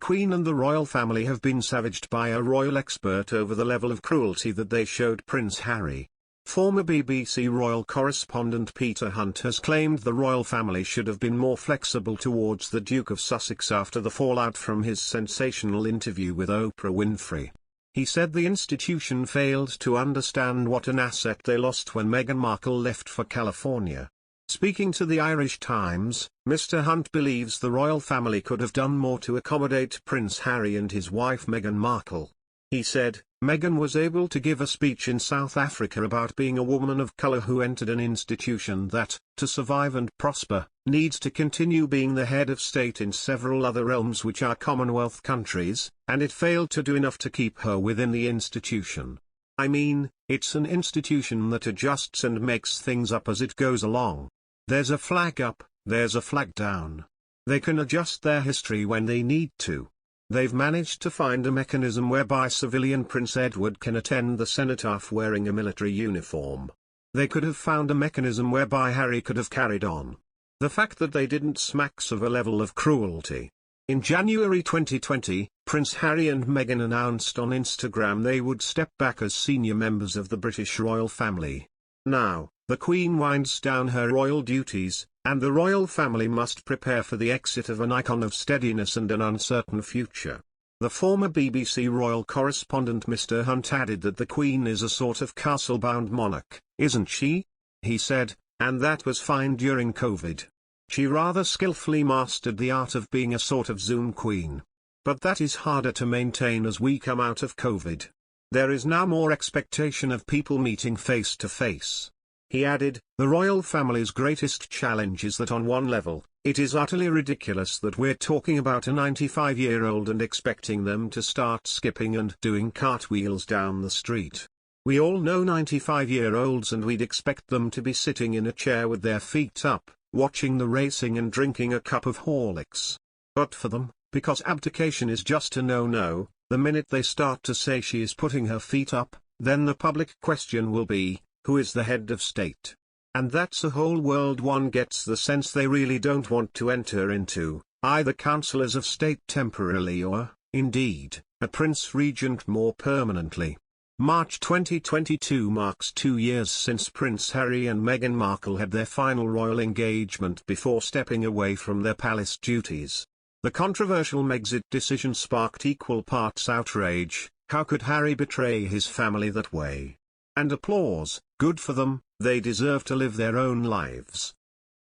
Queen and the royal family have been savaged by a royal expert over the level of cruelty that they showed Prince Harry. Former BBC royal correspondent Peter Hunt has claimed the royal family should have been more flexible towards the Duke of Sussex after the fallout from his sensational interview with Oprah Winfrey. He said the institution failed to understand what an asset they lost when Meghan Markle left for California. Speaking to the Irish Times, Mr. Hunt believes the royal family could have done more to accommodate Prince Harry and his wife Meghan Markle. He said, Meghan was able to give a speech in South Africa about being a woman of colour who entered an institution that, to survive and prosper, needs to continue being the head of state in several other realms which are Commonwealth countries, and it failed to do enough to keep her within the institution. I mean, it's an institution that adjusts and makes things up as it goes along. There's a flag up, there's a flag down. They can adjust their history when they need to. They've managed to find a mechanism whereby civilian Prince Edward can attend the Cenotaph wearing a military uniform. They could have found a mechanism whereby Harry could have carried on. The fact that they didn't smacks of a level of cruelty. In January 2020, Prince Harry and Meghan announced on Instagram they would step back as senior members of the British royal family. Now, the Queen winds down her royal duties, and the royal family must prepare for the exit of an icon of steadiness and an uncertain future. The former BBC royal correspondent Mr. Hunt added that the Queen is a sort of castle-bound monarch, isn't she? He said, and that was fine during COVID. She rather skillfully mastered the art of being a sort of Zoom queen. But that is harder to maintain as we come out of COVID. There is now more expectation of people meeting face to face. He added, the royal family's greatest challenge is that on one level, it is utterly ridiculous that we're talking about a 95-year-old and expecting them to start skipping and doing cartwheels down the street. We all know 95-year-olds and we'd expect them to be sitting in a chair with their feet up, watching the racing and drinking a cup of Horlicks. But for them, because abdication is just a no-no, the minute they start to say she is putting her feet up, then the public question will be, who is the head of state? And that's a whole world one gets the sense they really don't want to enter into, either councillors of state temporarily or, indeed, a prince regent more permanently. March 2022 marks 2 years since Prince Harry and Meghan Markle had their final royal engagement before stepping away from their palace duties. The controversial Megxit decision sparked equal parts outrage. How could Harry betray his family that way? And applause, good for them, they deserve to live their own lives.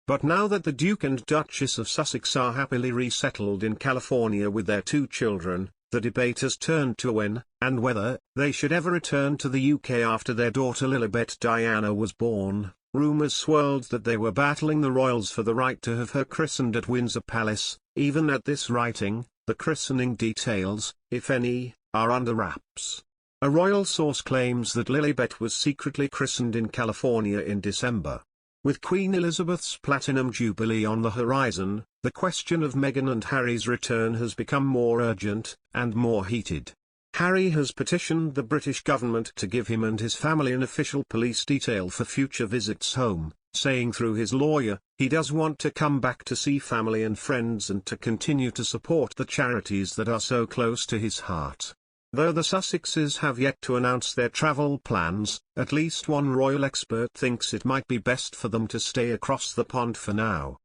But now that the Duke and Duchess of Sussex are happily resettled in California with their 2 children, the debate has turned to when, and whether, they should ever return to the UK after their daughter Lilibet Diana was born. Rumours swirled that they were battling the royals for the right to have her christened at Windsor Palace. Even at this writing, the christening details, if any, are under wraps. A royal source claims that Lilibet was secretly christened in California in December. With Queen Elizabeth's Platinum Jubilee on the horizon, the question of Meghan and Harry's return has become more urgent, and more heated. Harry has petitioned the British government to give him and his family an official police detail for future visits home, saying through his lawyer, he does want to come back to see family and friends and to continue to support the charities that are so close to his heart. Though the Sussexes have yet to announce their travel plans, at least one royal expert thinks it might be best for them to stay across the pond for now.